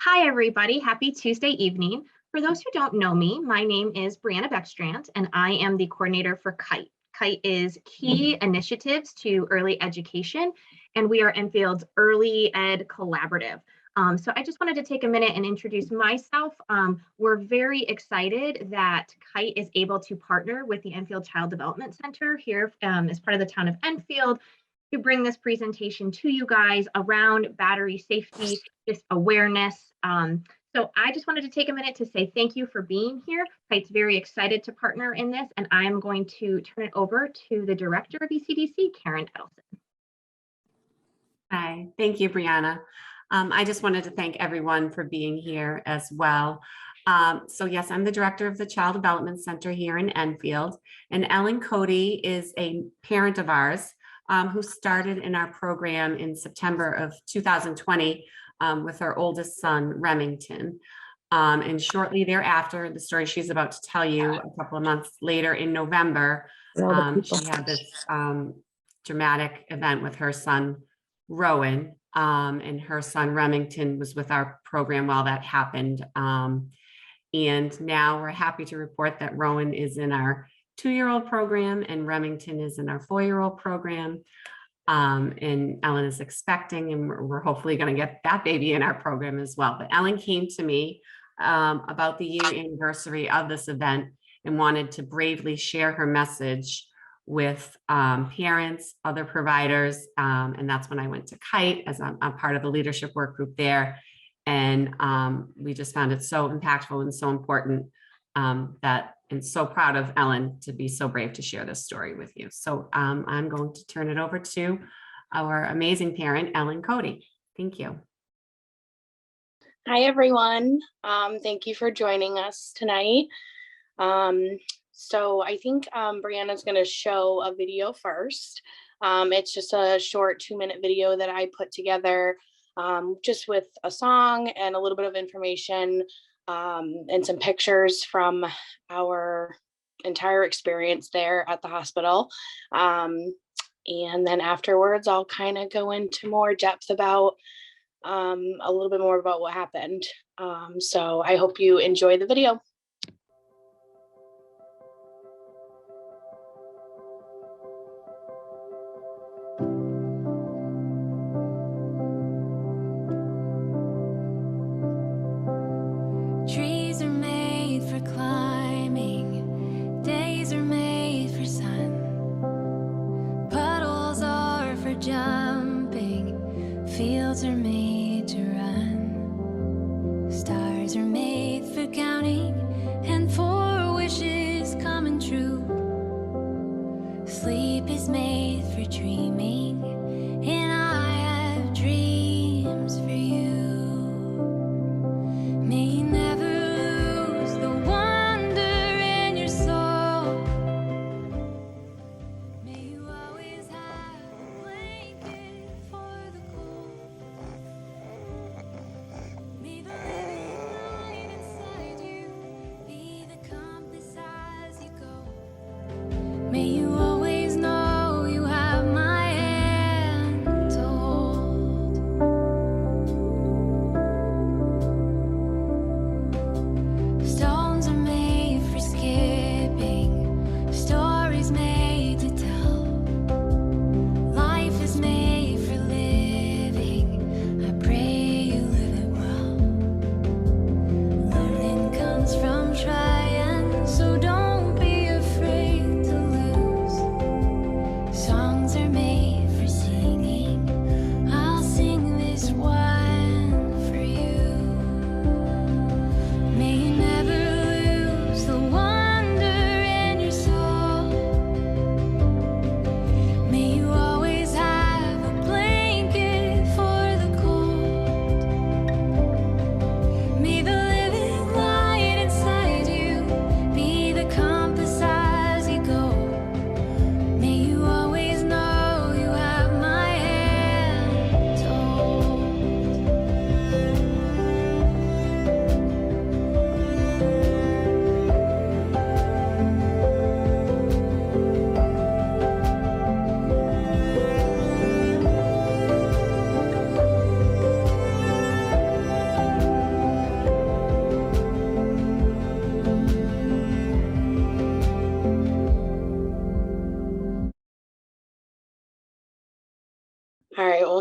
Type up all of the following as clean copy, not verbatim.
Hi, everybody. Happy Tuesday evening. For those who don't know me, my name is Brianna Beckstrand, and I am the coordinator for KITE. KITE is Key Initiatives to Early Education, and we are Enfield's Early Ed Collaborative. So I just wanted to take a minute and introduce myself. We're very excited that KITE is able to partner with the Enfield Child Development Center here as part of the town of Enfield to bring this presentation to you guys around battery safety, just awareness. So I just wanted to take a minute to say thank you for being here. KITE's very excited to partner in this, and I'm going to turn it over to the director of ECDC, Karen Edelson. Hi, thank you, Brianna. I just wanted to thank everyone for being here as well. So yes, I'm the director of the Child Development Center here in Enfield, and Ellen Cody is a parent of ours who started in our program in September of 2020 with our oldest son, Remington. And shortly thereafter, the story she's about to tell you a couple of months later in November, she had this dramatic event with her son, Rowan, and her son, Remington, was with our program while that happened. And now we're happy to report that Rowan is in our 2-year-old program and Remington is in our 4-year-old program. And Ellen is expecting, and we're hopefully going to get that baby in our program as well. But Ellen came to me about the year anniversary of this event and wanted to bravely share her message with parents, other providers. And that's when I went to KITE as I'm part of the leadership work group there. And we just found it so impactful and so important and so proud of Ellen to be so brave to share this story with you. So I'm going to turn it over to our amazing parent, Ellen Cody. Thank you. Hi, everyone. Thank you for joining us tonight. So I think Brianna's going to show a video first. It's just a short 2-minute video that I put together just with a song and a little bit of information and some pictures from our entire experience there at the hospital. And then afterwards, I'll kind of go into more depth about a little bit more about what happened. So I hope you enjoy the video. Trees are made for climbing, days are made for sun, puddles are for jumping, fields are made to run, stars are made for counting, and for wishes coming true. Sleep is made for dreaming, and I have dreams for you. May you never lose the wonder in your soul. May you always have a blanket for the cold.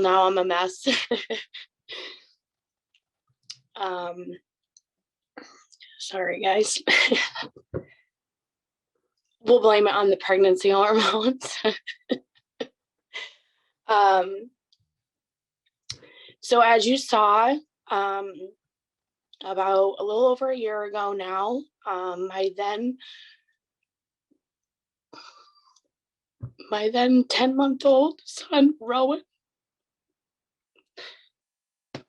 now I'm a mess. Sorry, guys. We'll blame it on the pregnancy hormones. So as you saw, about a little over a year ago now, my then 10-month-old son, Rowan,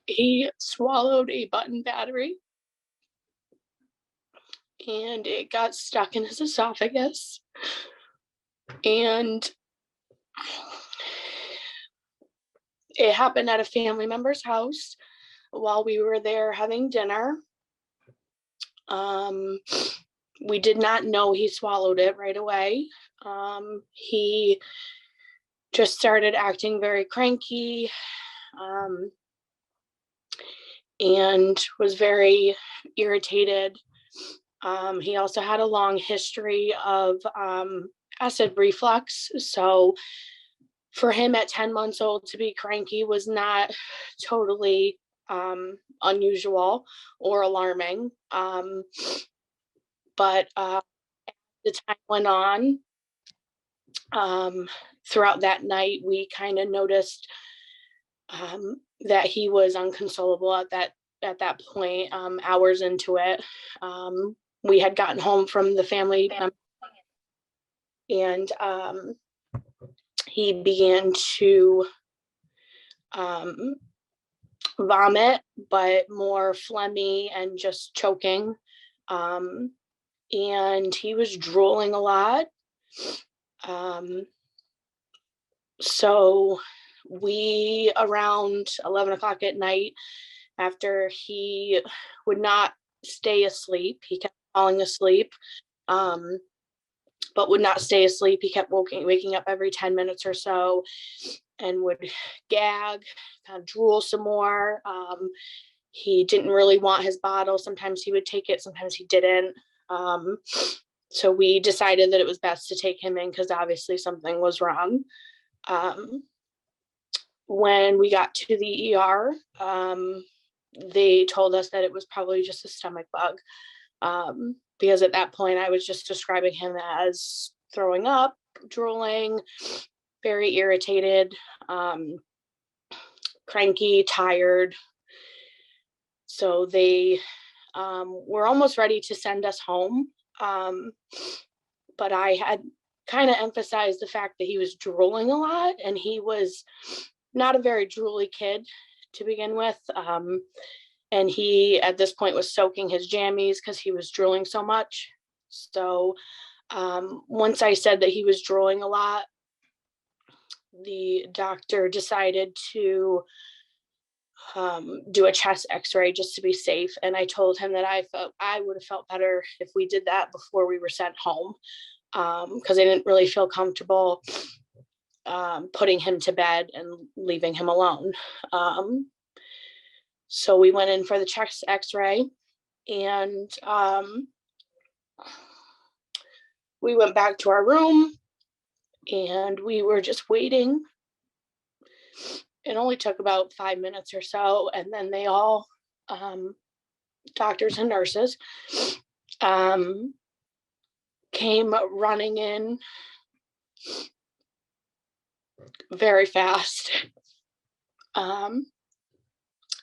he swallowed a button battery and it got stuck in his esophagus. And it happened at a family member's house while we were there having dinner. We did not know he swallowed it right away. He just started acting very cranky, and was very irritated. He also had a long history of acid reflux. So for him at 10 months old to be cranky was not totally unusual or alarming. But the time went on. Throughout that night, we kind of noticed that he was inconsolable at that point. Hours into it, we had gotten home from the family, and he began to vomit, but more phlegmy and just choking. And he was drooling a lot. So we, around 11 o'clock at night, after he would not stay asleep, he kept falling asleep, but would not stay asleep. He kept waking up every 10 minutes or so and would gag, kind of drool some more. He didn't really want his bottle. Sometimes he would take it, sometimes he didn't. So we decided that it was best to take him in because obviously something was wrong. When we got to the ER, they told us that it was probably just a stomach bug, because at that point I was just describing him as throwing up, drooling, very irritated, cranky, tired. So they were almost ready to send us home. But I had kind of emphasized the fact that he was drooling a lot, and he was not a very drooly kid to begin with. And he, at this point, was soaking his jammies because he was drooling so much. So once I said that he was drooling a lot, the doctor decided to do a chest x-ray just to be safe. And I told him that I would have felt better if we did that before we were sent home, because I didn't really feel comfortable putting him to bed and leaving him alone. So we went in for the chest x-ray, and we went back to our room and we were just waiting. It only took about 5 minutes or so, and then they all, doctors and nurses, came running in very fast.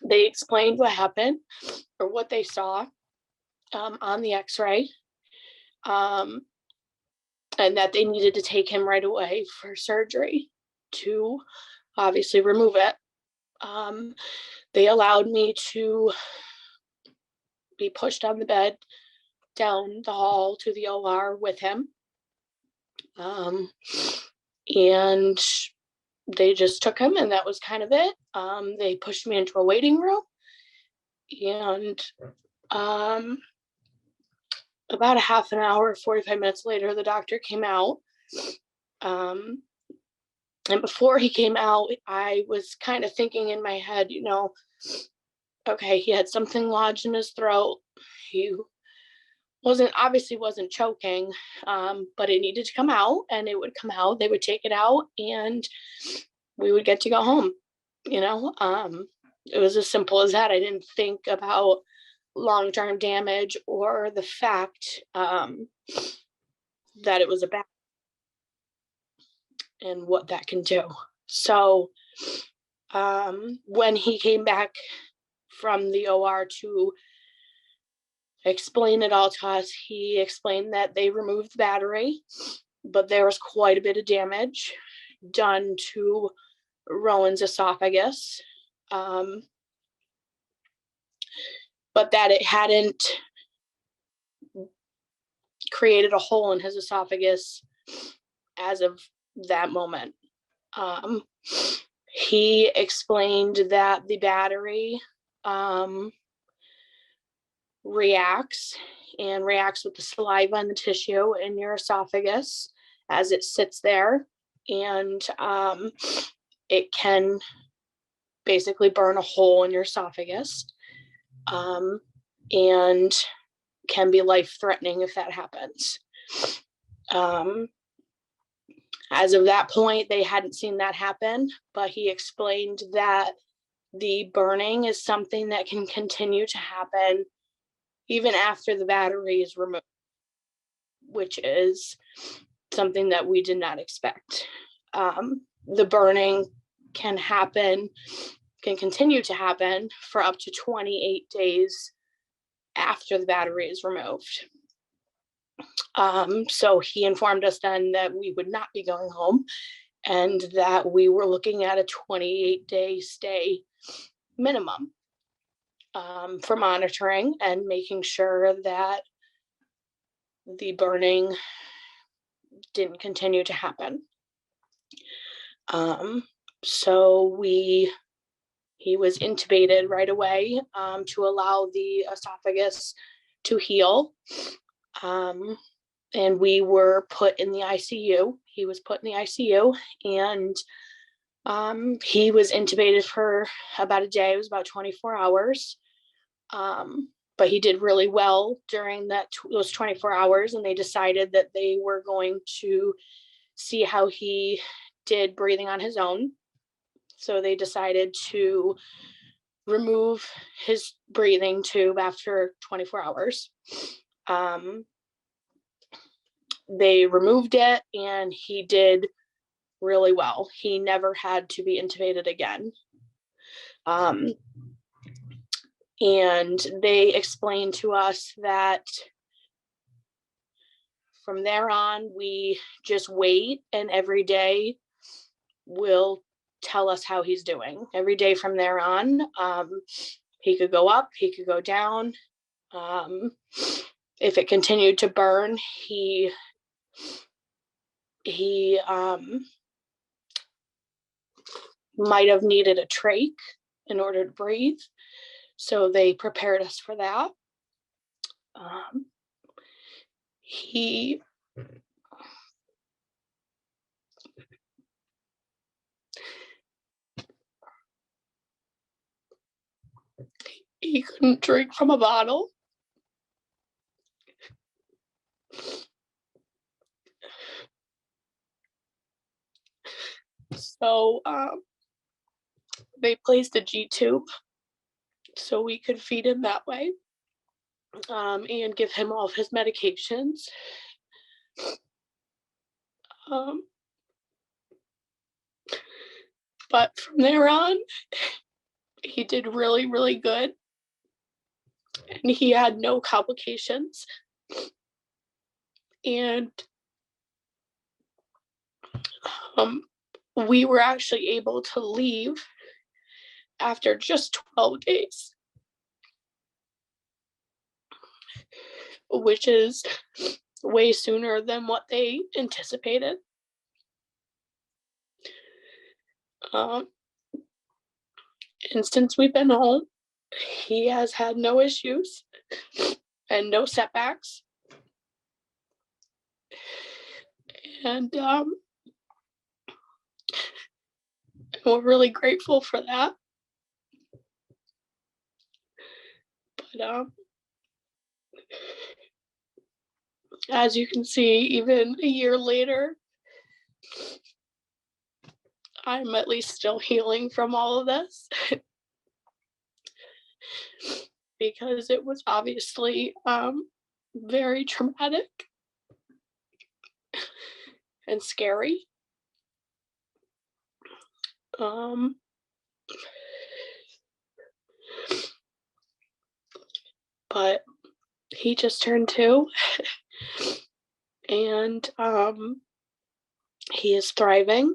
They explained what happened or what they saw on the x-ray, and that they needed to take him right away for surgery to obviously remove it. They allowed me to be pushed on the bed down the hall to the OR with him. And they just took him, and that was kind of it. They pushed me into a waiting room, and about a half an hour, 45 minutes later, the doctor came out. And before he came out, I was kind of thinking in my head, okay, he had something lodged in his throat. He obviously wasn't choking, but it needed to come out, and it would come out. They would take it out, and we would get to go home. you know, it was as simple as that. I didn't think about long-term damage or the fact that it was a bat and what that can do. So when he came back from the OR to explain it all to us, he explained that they removed the battery, but there was quite a bit of damage done to Rowan's esophagus, but that it hadn't created a hole in his esophagus as of that moment. He explained that the battery reacts with the saliva and the tissue in your esophagus as it sits there, and it can basically burn a hole in your esophagus, and can be life-threatening if that happens. As of that point, they hadn't seen that happen, but he explained that the burning is something that can continue to happen even after the battery is removed, which is something that we did not expect. The burning can continue to happen for up to 28 days after the battery is removed. So he informed us then that we would not be going home and that we were looking at a 28-day stay minimum for monitoring and making sure that the burning didn't continue to happen. So he was intubated right away to allow the esophagus to heal. And we were put in the ICU. He was put in the ICU, and he was intubated for about a day. It was about 24 hours. But he did really well during those 24 hours, and they decided that they were going to see how he did breathing on his own. So they decided to remove his breathing tube after 24 hours. They removed it, and he did really well. He never had to be intubated again. And they explained to us that from there on, we just wait, and every day will tell us how he's doing. Every day from there on, he could go up, he could go down. If it continued to burn, he might have needed a trach in order to breathe. So they prepared us for that. He couldn't drink from a bottle. So they placed a G tube so we could feed him that way, and give him all of his medications. But from there on, he did really, really good, and he had no complications. And we were actually able to leave after just 12 days, which is way sooner than what they anticipated. And since we've been home, he has had no issues and no setbacks. And we're really grateful for that. But as you can see, even a year later, I'm at least still healing from all of this because it was obviously very traumatic and scary. But he just turned 2 and he is thriving.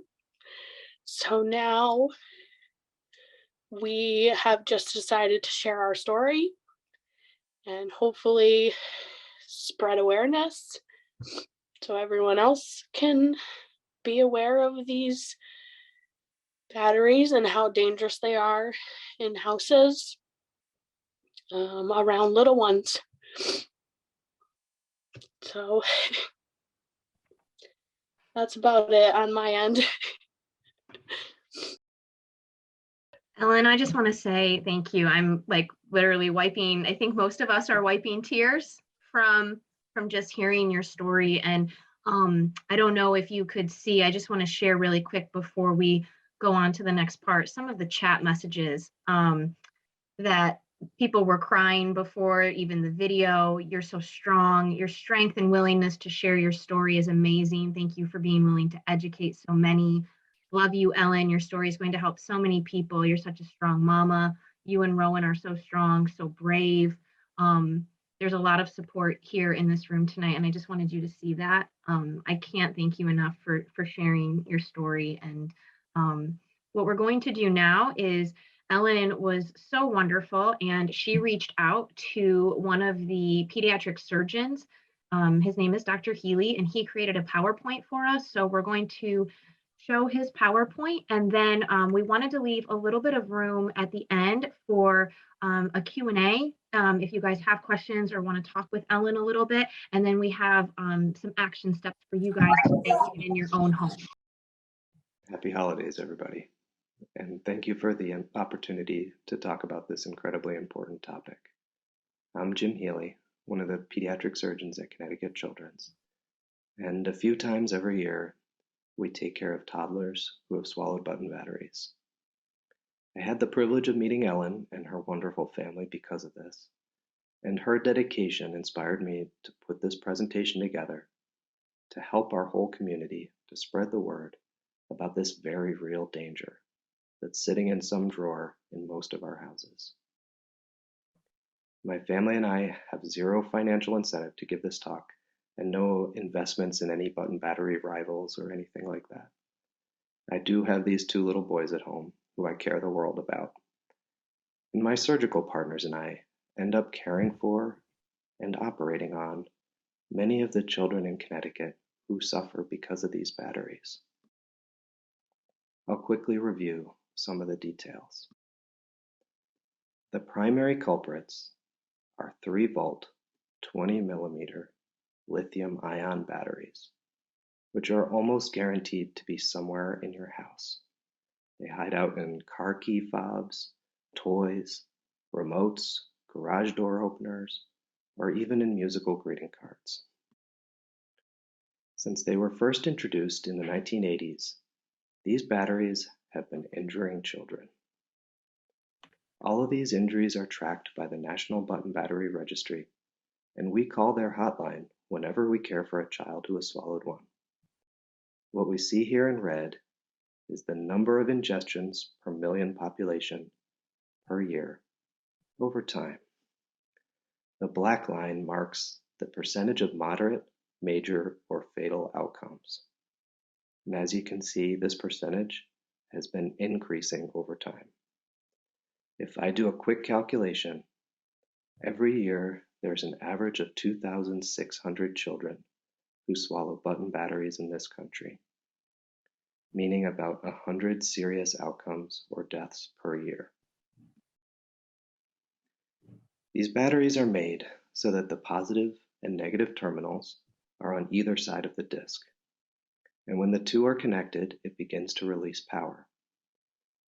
So now we have just decided to share our story and hopefully spread awareness so everyone else can be aware of these batteries and how dangerous they are in houses around little ones. So that's about it on my end. Ellen, I just want to say thank you. I'm like literally wiping, I think most of us are wiping tears from just hearing your story. And I don't know if you could see, I just want to share really quick before we go on to the next part, some of the chat messages that people were crying before even the video. You're so strong. Your strength and willingness to share your story is amazing. Thank you for being willing to educate so many. Love you, Ellen. Your story is going to help so many people. You're such a strong mama. You and Rowan are so strong, so brave. There's a lot of support here in this room tonight, and I just wanted you to see that. I can't thank you enough for sharing your story. And what we're going to do now is Ellen was so wonderful, and she reached out to one of the pediatric surgeons. His name is Dr. Healy, and he created a PowerPoint for us. So we're going to show his PowerPoint, and then we wanted to leave a little bit of room at the end for a Q&A if you guys have questions or want to talk with Ellen a little bit. And then we have some action steps for you guys to take in your own home. Happy holidays, everybody. And thank you for the opportunity to talk about this incredibly important topic. I'm Jim Healy, one of the pediatric surgeons at Connecticut Children's. And a few times every year, we take care of toddlers who have swallowed button batteries. I had the privilege of meeting Ellen and her wonderful family because of this, and her dedication inspired me to put this presentation together to help our whole community to spread the word about this very real danger that's sitting in some drawer in most of our houses. My family and I have zero financial incentive to give this talk and no investments in any button battery rivals or anything like that. I do have these 2 little boys at home who I care the world about. And my surgical partners and I end up caring for and operating on many of the children in Connecticut who suffer because of these batteries. I'll quickly review some of the details. The primary culprits are 3-volt, 20mm lithium-ion batteries, which are almost guaranteed to be somewhere in your house. They hide out in car key fobs, toys, remotes, garage door openers, or even in musical greeting cards. Since they were first introduced in the 1980s, these batteries have been injuring children. All of these injuries are tracked by the National Button Battery Registry, and we call their hotline whenever we care for a child who has swallowed one. What we see here in red is the number of ingestions per million population per year over time. The black line marks the percentage of moderate, major, or fatal outcomes. And as you can see, this percentage has been increasing over time. If I do a quick calculation, every year there's an average of 2,600 children who swallow button batteries in this country, meaning about 100 serious outcomes or deaths per year. These batteries are made so that the positive and negative terminals are on either side of the disc. And when the 2 are connected, it begins to release power.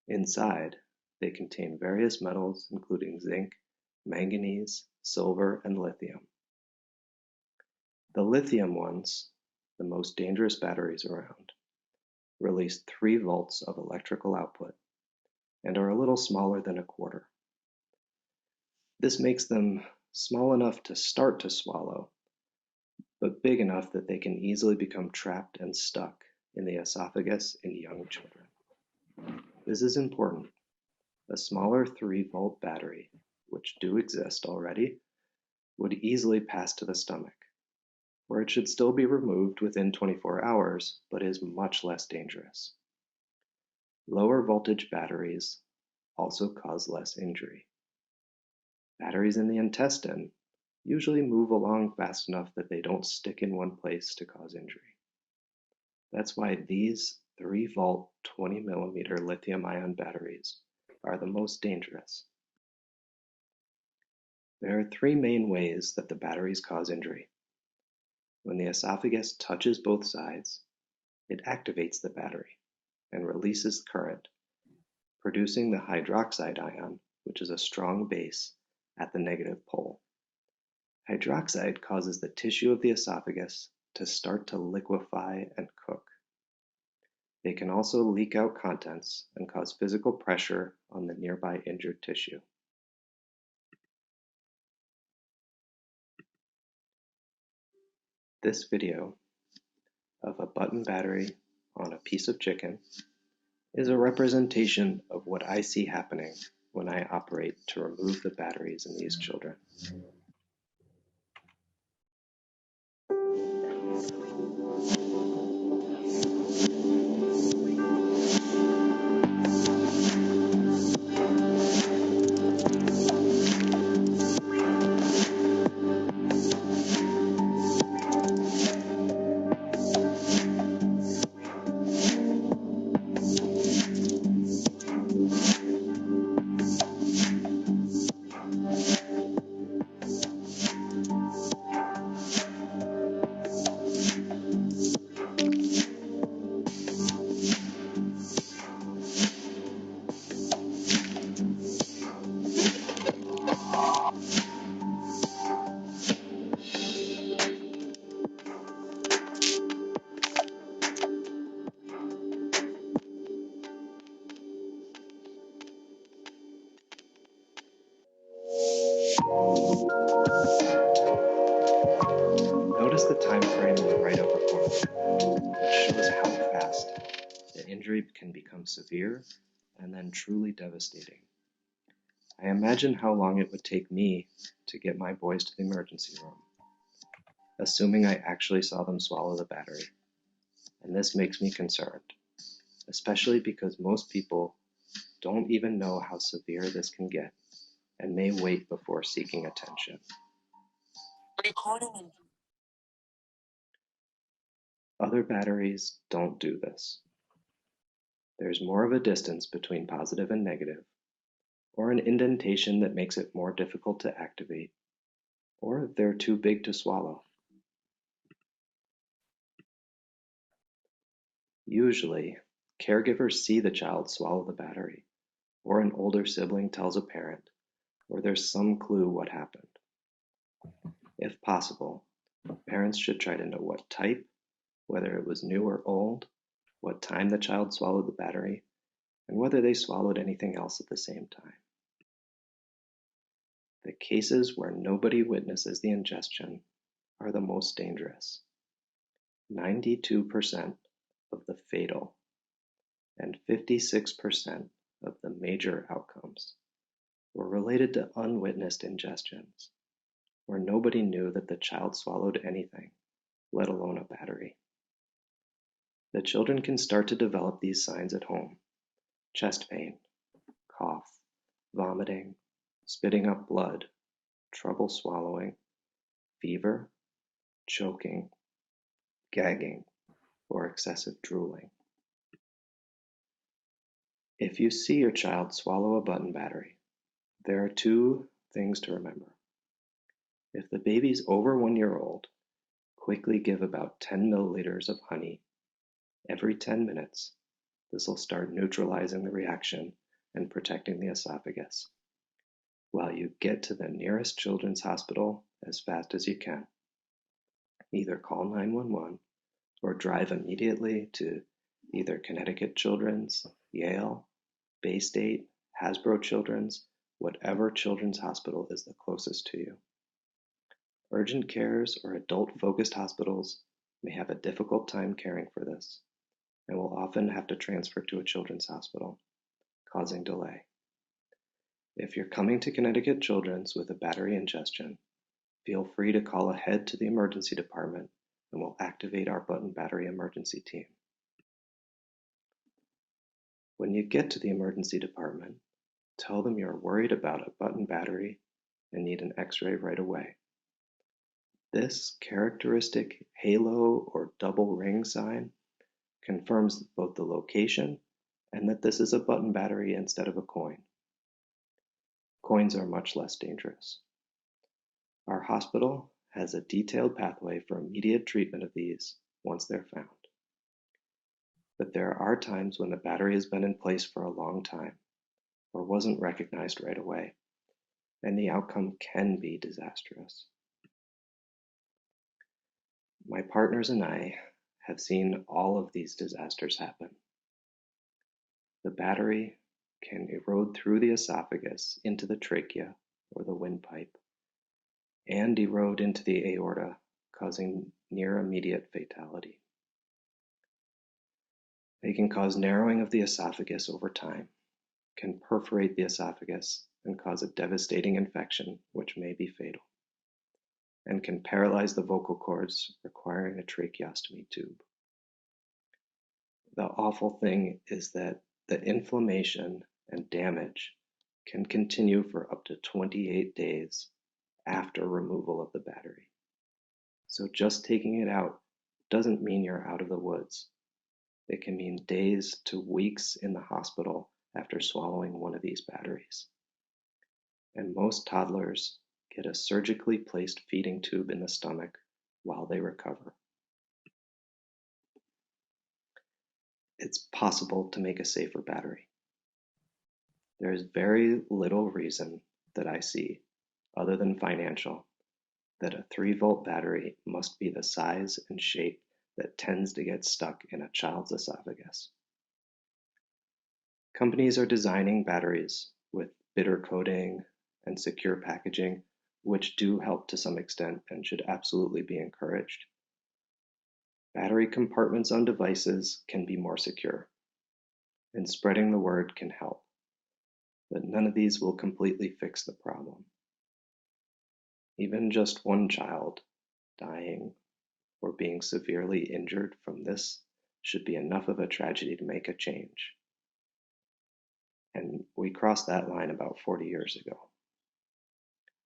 Inside, they contain various metals, including zinc, manganese, silver, and lithium. The lithium ones, the most dangerous batteries around, release 3 volts of electrical output and are a little smaller than a quarter. This makes them small enough to start to swallow, but big enough that they can easily become trapped and stuck in the esophagus in young children. This is important. A smaller 3-volt battery, which do exist already, would easily pass to the stomach, where it should still be removed within 24 hours, but is much less dangerous. Lower voltage batteries also cause less injury. Batteries in the intestine usually move along fast enough that they don't stick in one place to cause injury. That's why these 3-volt 20-millimeter lithium-ion batteries are the most dangerous. There are 3 main ways that the batteries cause injury. When the esophagus touches both sides, it activates the battery and releases current, producing the hydroxide ion, which is a strong base, at the negative pole. Hydroxide causes the tissue of the esophagus to start to liquefy and cook. They can also leak out contents and cause physical pressure on the nearby injured tissue. This video of a button battery on a piece of chicken is a representation of what I see happening when I operate to remove the batteries in these children. Notice the time frame in the right upper corner, which shows how fast the injury can become severe and then truly devastating. I imagine how long it would take me to get my boys to the emergency room, assuming I actually saw them swallow the battery. And this makes me concerned, especially because most people don't even know how severe this can get and may wait before seeking attention. Other batteries don't do this. There's more of a distance between positive and negative, or an indentation that makes it more difficult to activate, or they're too big to swallow. Usually, caregivers see the child swallow the battery, or an older sibling tells a parent, or there's some clue what happened. If possible, parents should try to know what type, whether it was new or old, what time the child swallowed the battery, and whether they swallowed anything else at the same time. The cases where nobody witnesses the ingestion are the most dangerous. 92% of the fatal and 56% of the major outcomes were related to unwitnessed ingestions, where nobody knew that the child swallowed anything, let alone a battery. The children can start to develop these signs at home: chest pain, cough, vomiting, spitting up blood, trouble swallowing, fever, choking, gagging, or excessive drooling. If you see your child swallow a button battery, there are 2 things to remember. If the baby's over 1 year old, quickly give about 10 milliliters of honey every 10 minutes. This will start neutralizing the reaction and protecting the esophagus, while you get to the nearest children's hospital as fast as you can. Either call 911 or drive immediately to either Connecticut Children's, Yale, Bay State, Hasbro Children's, whatever children's hospital is the closest to you. Urgent cares or adult-focused hospitals may have a difficult time caring for this and will often have to transfer to a children's hospital, causing delay. If you're coming to Connecticut Children's with a battery ingestion, feel free to call ahead to the emergency department and we'll activate our button battery emergency team. When you get to the emergency department, tell them you're worried about a button battery and need an X-ray right away. This characteristic halo or double ring sign confirms both the location and that this is a button battery instead of a coin. Coins are much less dangerous. Our hospital has a detailed pathway for immediate treatment of these once they're found. But there are times when the battery has been in place for a long time or wasn't recognized right away, and the outcome can be disastrous. My partners and I have seen all of these disasters happen. The battery can erode through the esophagus into the trachea or the windpipe and erode into the aorta, causing near immediate fatality. They can cause narrowing of the esophagus over time, can perforate the esophagus and cause a devastating infection which may be fatal, and can paralyze the vocal cords, requiring a tracheostomy tube. The awful thing is that the inflammation and damage can continue for up to 28 days after removal of the battery. So just taking it out doesn't mean you're out of the woods. It can mean days to weeks in the hospital after swallowing one of these batteries. And most toddlers get a surgically placed feeding tube in the stomach while they recover. It's possible to make a safer battery. There is very little reason that I see, other than financial, that a 3-volt battery must be the size and shape that tends to get stuck in a child's esophagus. Companies are designing batteries with bitter coating and secure packaging, which do help to some extent and should absolutely be encouraged. Battery compartments on devices can be more secure, and spreading the word can help, but none of these will completely fix the problem. Even just one child dying or being severely injured from this should be enough of a tragedy to make a change. And we crossed that line about 40 years ago.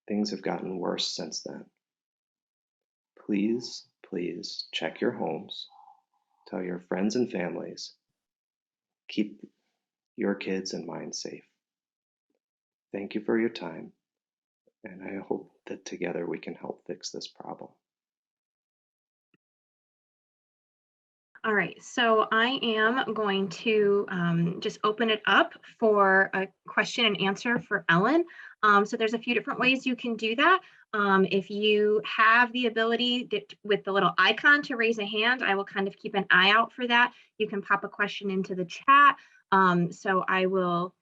Things have gotten worse since then. Please, please check your homes, tell your friends and families, keep your kids and mine safe. Thank you for your time, and I hope that together we can help fix this problem. All right, so I am going to just open it up for a question and answer for Ellen. So there's a few different ways you can do that. If you have the ability with the little icon to raise a hand, I will kind of keep an eye out for that. You can pop a question into the chat. So I will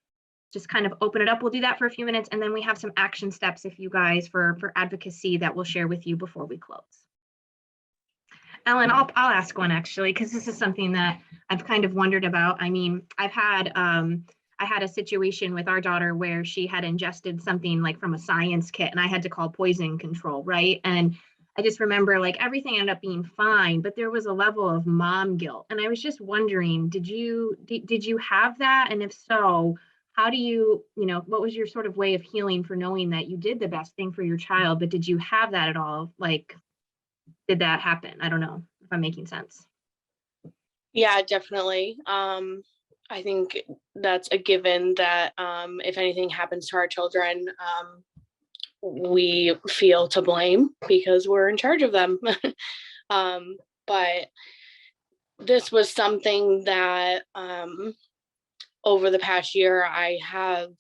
just kind of open it up. We'll do that for a few minutes, and then we have some action steps if you guys for advocacy that we'll share with you before we close. Ellen, I'll ask one actually, because this is something that I've kind of wondered about. I mean, I had a situation with our daughter where she had ingested something like from a science kit, and I had to call poison control, right? And I just remember like everything ended up being fine, but there was a level of mom guilt, and I was just wondering, did you have that? And if so, how do you what was your sort of way of healing for knowing that you did the best thing for your child? But did you have that at all? Like, did that happen? I don't know if I'm making sense. Yeah, definitely. I think that's a given that if anything happens to our children, we feel to blame because we're in charge of them. But this was something that over the past year, I have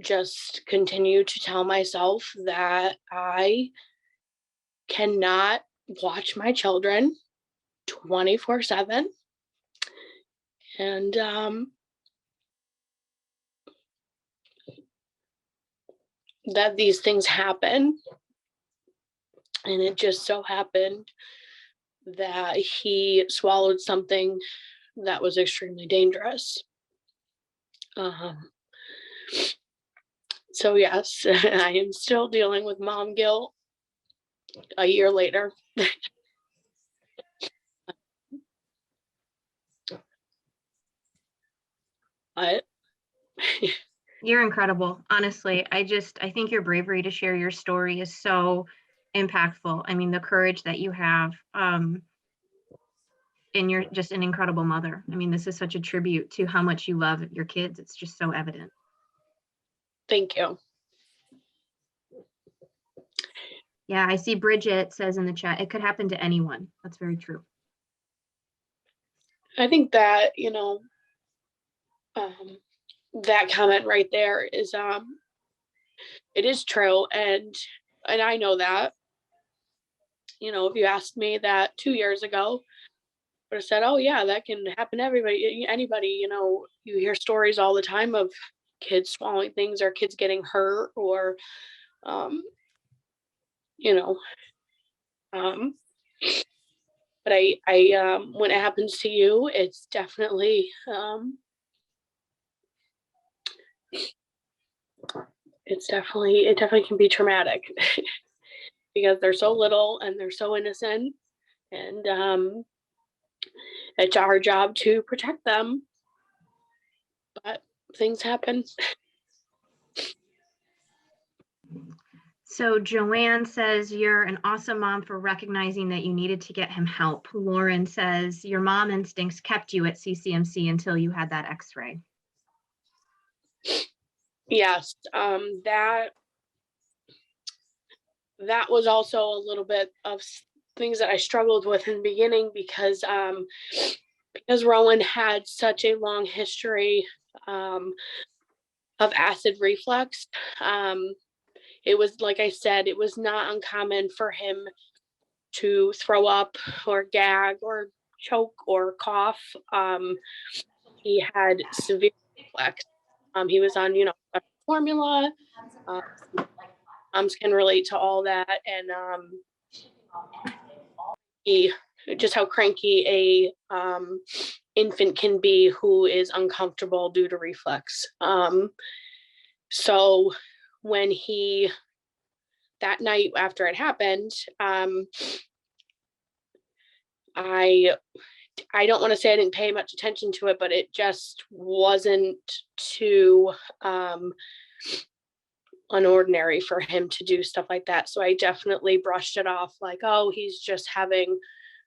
just continued to tell myself that I cannot watch my children 24/7 And that these things happen. And it just so happened that he swallowed something that was extremely dangerous. So yes, I am still dealing with mom guilt a year later. But You're incredible. Honestly, I think your bravery to share your story is so impactful. I mean, the courage that you have, and you're just an incredible mother. I mean, this is such a tribute to how much you love your kids. It's just so evident. thank you. Yeah, I see Bridget says in the chat, it could happen to anyone. That's very true. I think that, that comment right there is it is true, and I know that. If you asked me that 2 years ago, I would have said, oh yeah, that can happen to everybody, anybody. You hear stories all the time of kids swallowing things or kids getting hurt or you know but I when it happens to you, it's definitely it definitely can be traumatic because they're so little and they're so innocent, and it's our job to protect them, but things happen. So Joanne says, you're an awesome mom for recognizing that you needed to get him help. Lauren says, your mom instincts kept you at CCMC until you had that x-ray. Yes, that was also a little bit of things that I struggled with in the beginning because Rowan had such a long history of acid reflux. It was, like I said, it was not uncommon for him to throw up or gag or choke or cough. He had severe reflux. He was on, formula. Moms can relate to all that, and just how cranky a infant can be who is uncomfortable due to reflux. So when that night after it happened, I don't want to say I didn't pay much attention to it, but it just wasn't too unordinary for him to do stuff like that. So I definitely brushed it off like, oh, he's just having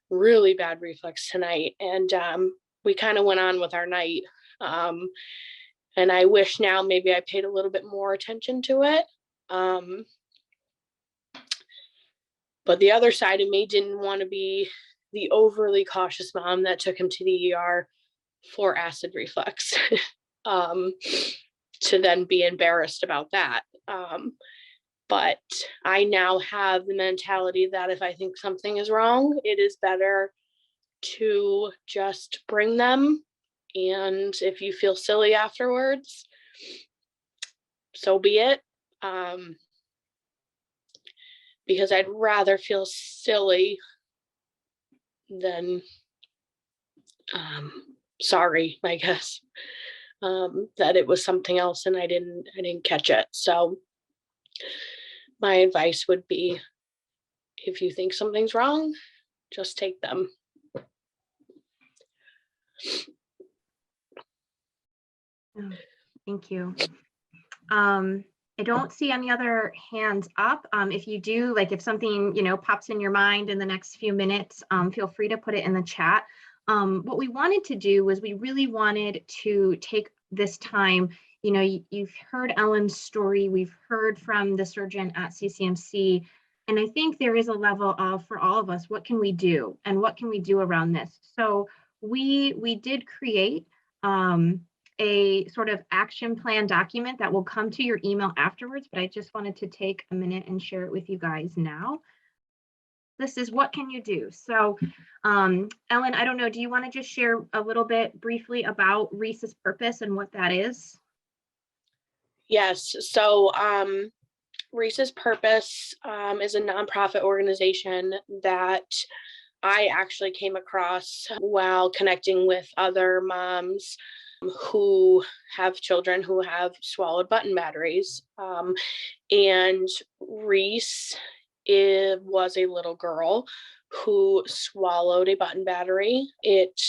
really bad reflux tonight. And we kind of went on with our night. And I wish now maybe I paid a little bit more attention to it. But the other side of me didn't want to be the overly cautious mom that took him to the ER for acid reflux, to then be embarrassed about that. But I now have the mentality that if I think something is wrong, it is better to just bring them. And if you feel silly afterwards, so be it. Because I'd rather feel silly than sorry, I guess, that it was something else and I didn't catch it. So my advice would be, if you think something's wrong, just take them. Thank you. I don't see any other hands up. If you do, like if something, pops in your mind in the next few minutes, feel free to put it in the chat. What we wanted to do was we really wanted to take this time, you've heard Ellen's story, we've heard from the surgeon at CCMC, and I think there is a level of, for all of us, what can we do and what can we do around this? So we did create a sort of action plan document that will come to your email afterwards, but I just wanted to take a minute and share it with you guys now. this is what can you do? So Ellen, I don't know, do you want to just share a little bit briefly about Reese's purpose and what that is? Yes. So Reese's Purpose is a nonprofit organization that I actually came across while connecting with other moms who have children who have swallowed button batteries. And Reese was a little girl who swallowed a button battery. It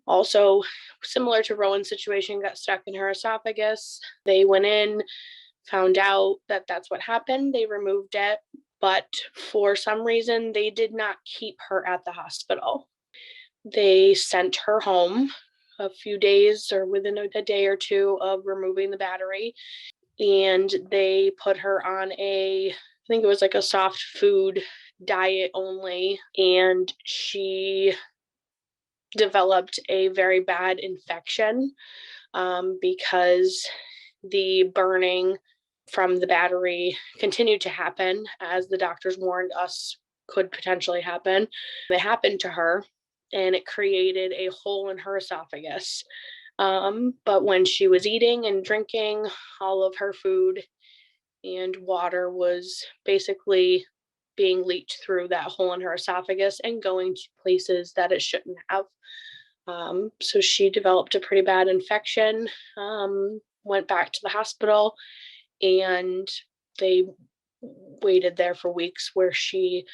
also, similar to Rowan's situation, got stuck in her esophagus. They went in, found out that that's what happened. They removed it, but for some reason, they did not keep her at the hospital. They sent her home a few days or within a day or two of removing the battery. And they put her on I think it was like a soft food diet only. And she developed a very bad infection because the burning from the battery continued to happen, as the doctors warned us could potentially happen. It happened to her, and it created a hole in her esophagus. But when she was eating and drinking, all of her food and water was basically being leached through that hole in her esophagus and going to places that it shouldn't have. So she developed a pretty bad infection, went back to the hospital, and they waited there for weeks, where she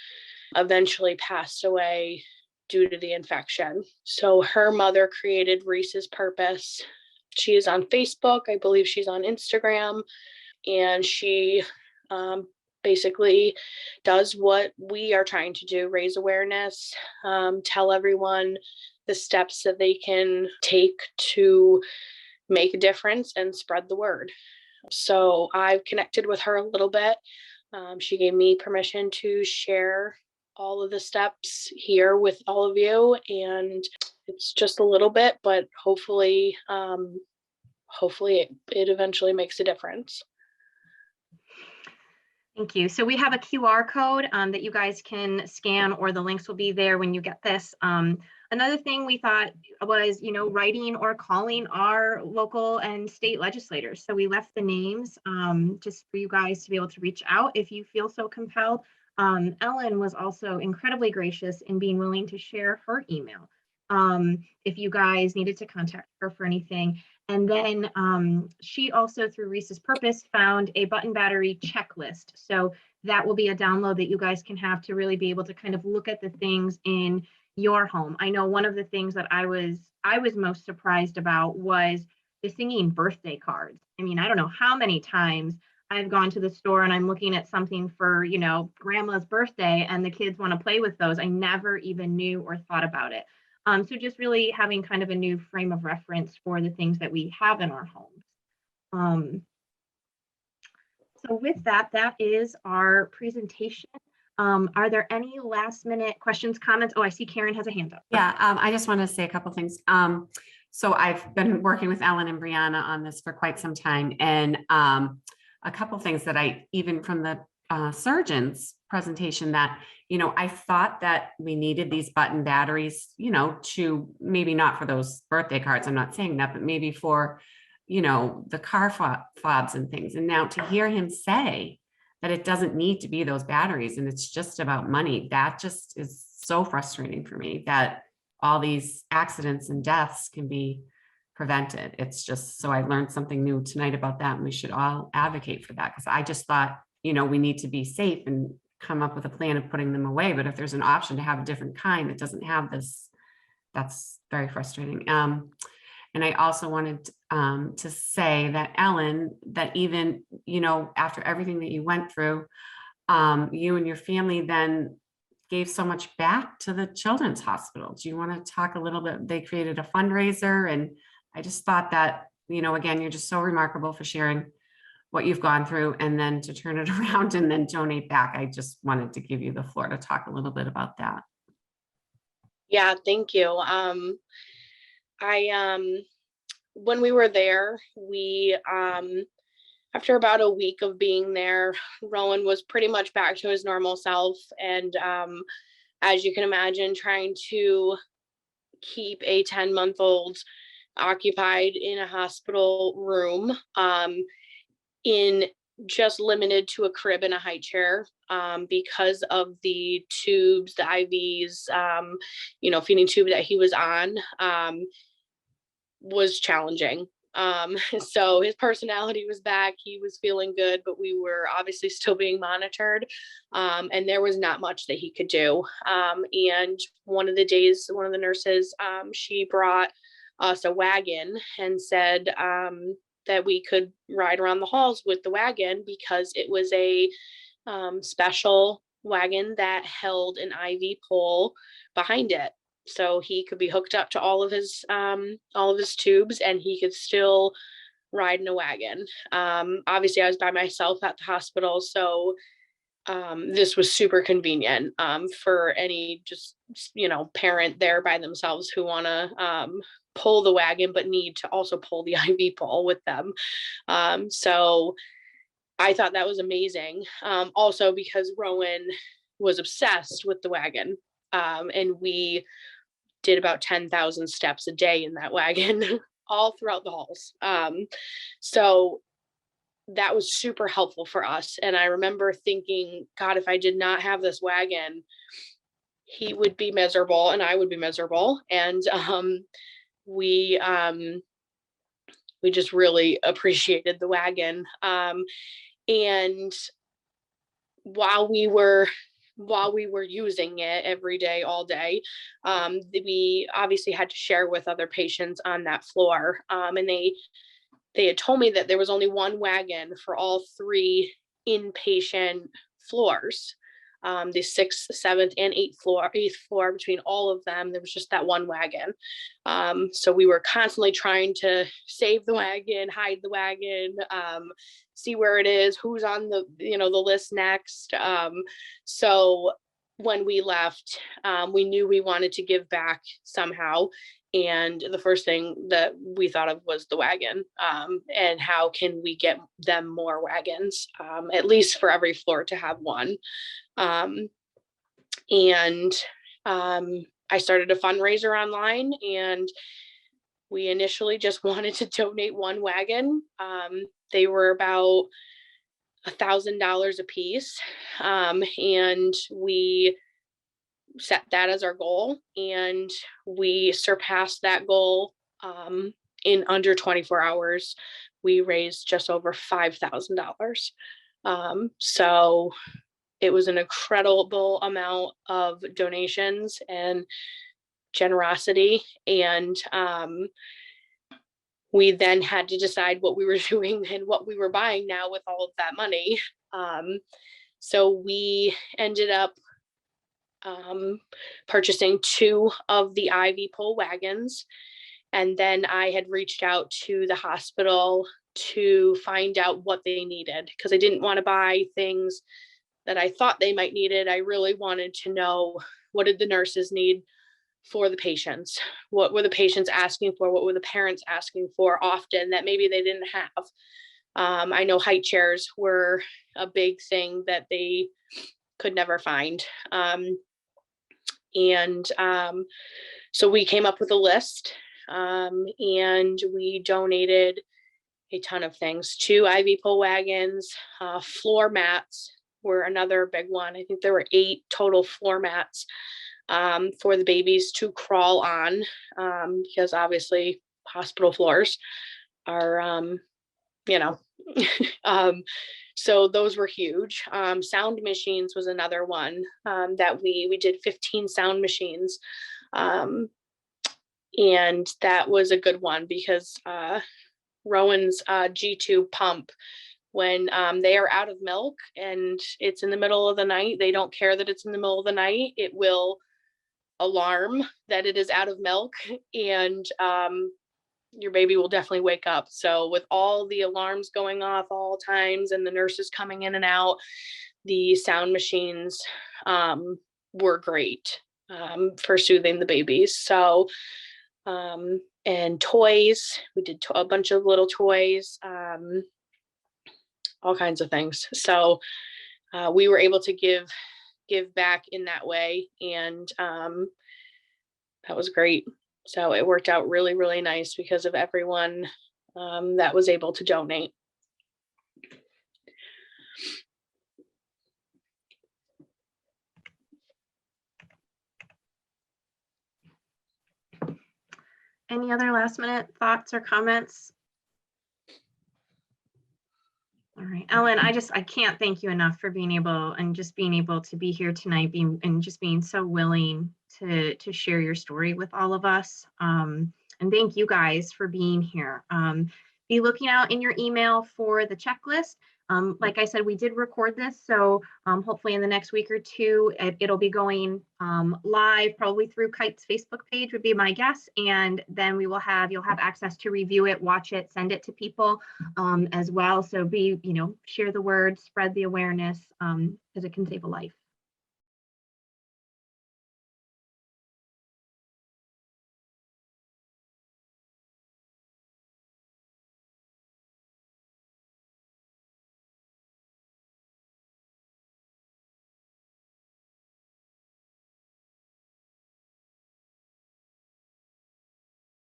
eventually passed away due to the infection. So her mother created Reese's Purpose. She is on Facebook. I believe she's on Instagram. And she basically does what we are trying to do: raise awareness, tell everyone the steps that they can take to make a difference and spread the word. So I've connected with her a little bit. She gave me permission to share all of the steps here with all of you, and it's just a little bit, but hopefully it eventually makes a difference. Thank you. So we have a QR code that you guys can scan, or the links will be there when you get this. Another thing we thought was, writing or calling our local and state legislators. So we left the names just for you guys to be able to reach out if you feel so compelled. Ellen was also incredibly gracious in being willing to share her email if you guys needed to contact her for anything. And then she also, through Reese's Purpose, found a button battery checklist. So that will be a download that you guys can have to really be able to kind of look at the things in your home. I know one of the things that I was most surprised about was the singing birthday cards. I mean, I don't know how many times I've gone to the store and I'm looking at something for, grandma's birthday, and the kids want to play with those. I never even knew or thought about it. So just really having kind of a new frame of reference for the things that we have in our homes. So with that, that is our presentation. Are there any last minute questions, comments? Oh, I see Karen has a hand up. Yeah, I just want to say a couple things. So I've been working with Ellen and Brianna on this for quite some time, and a couple things that even from the surgeon's presentation, that, I thought that we needed these button batteries, to maybe not for those birthday cards, I'm not saying that, but maybe for, the car fobs and things. And now to hear him say that it doesn't need to be those batteries and it's just about money, that just is so frustrating for me, that all these accidents and deaths can be prevented. It's just, so I learned something new tonight about that, and we should all advocate for that, because I just thought, we need to be safe and come up with a plan of putting them away. But if there's an option to have a different kind that doesn't have this, that's very frustrating. And I also wanted to say that, Ellen, that even, after everything that you went through, you and your family then gave so much back to the Children's Hospital. Do you want to talk a little bit? They created a fundraiser, and I just thought that, again, you're just so remarkable for sharing what you've gone through, and then to turn it around and then donate back. I just wanted to give you the floor to talk a little bit about that. Yeah, thank you. When we were there, we After about a week of being there, Rowan was pretty much back to his normal self. And as you can imagine, trying to keep a 10-month-old occupied in a hospital room, in just limited to a crib and a high chair, because of the tubes, the IVs, feeding tube that he was on, was challenging. So his personality was back. He was feeling good, but we were obviously still being monitored. And there was not much that he could do. And one of the days, one of the nurses, she brought us a wagon and said that we could ride around the halls with the wagon because it was a special wagon that held an IV pole behind it. So he could be hooked up to all of his tubes and he could still ride in a wagon. Obviously I was by myself at the hospital, so this was super convenient for any just, parent there by themselves who want to pull the wagon but need to also pull the IV pole with them. So I thought that was amazing. Also because Rowan was obsessed with the wagon, and we did about 10,000 steps a day in that wagon all throughout the halls. So that was super helpful for us. And I remember thinking, God, if I did not have this wagon, he would be miserable and I would be miserable. And we just really appreciated the wagon. And while we were using it every day, all day, we obviously had to share with other patients on that floor. And they had told me that there was only one wagon for all 3 inpatient floors. The 6th, 7th, and 8th floor, between all of them, there was just that one wagon. So we were constantly trying to save the wagon, hide the wagon, see where it is, who's on the list next. So when we left, we knew we wanted to give back somehow. And the first thing that we thought of was the wagon, and how can we get them more wagons, at least for every floor to have one. And I started a fundraiser online, and we initially just wanted to donate one wagon. They were about $1,000 a piece, and we set that as our goal, and we surpassed that goal in under 24 hours. We raised just over $5,000. So it was an incredible amount of donations and generosity. And we then had to decide what we were doing and what we were buying now with all of that money. So we ended up purchasing 2 of the IV pole wagons. And then I had reached out to the hospital to find out what they needed, because I didn't want to buy things that I thought they might need it. I really wanted to know, what did the nurses need for the patients? What were the patients asking for? What were the parents asking for often that maybe they didn't have? I know height chairs were a big thing that they could never find. So we came up with a list, and we donated a ton of things. 2 IV pole wagons, floor mats were another big one. I think there were 8 total floor mats for the babies to crawl on, because obviously hospital floors are, so those were huge. Sound machines was another one that we did 15 sound machines. And that was a good one because Rowan's G-tube pump, when they are out of milk and it's in the middle of the night, they don't care that it's in the middle of the night. It will alarm that it is out of milk, and your baby will definitely wake up. So with all the alarms going off all times and the nurses coming in and out, the sound machines were great for soothing the babies. So, and toys, we did a bunch of little toys. all kinds of things. So we were able to give back in that way, and that was great. So it worked out really, really nice because of everyone that was able to donate. Any other last minute thoughts or comments? All right, Ellen, I can't thank you enough for being able to be here tonight, being so willing to share your story with all of us. And thank you guys for being here. Be looking out in your email for the checklist. Like I said, we did record this, so hopefully in the next week or two, it'll be going live, probably through KITE's Facebook page would be my guess. And then you'll have access to review it, watch it, send it to people as well. So share the word, spread the awareness, because it can save a life.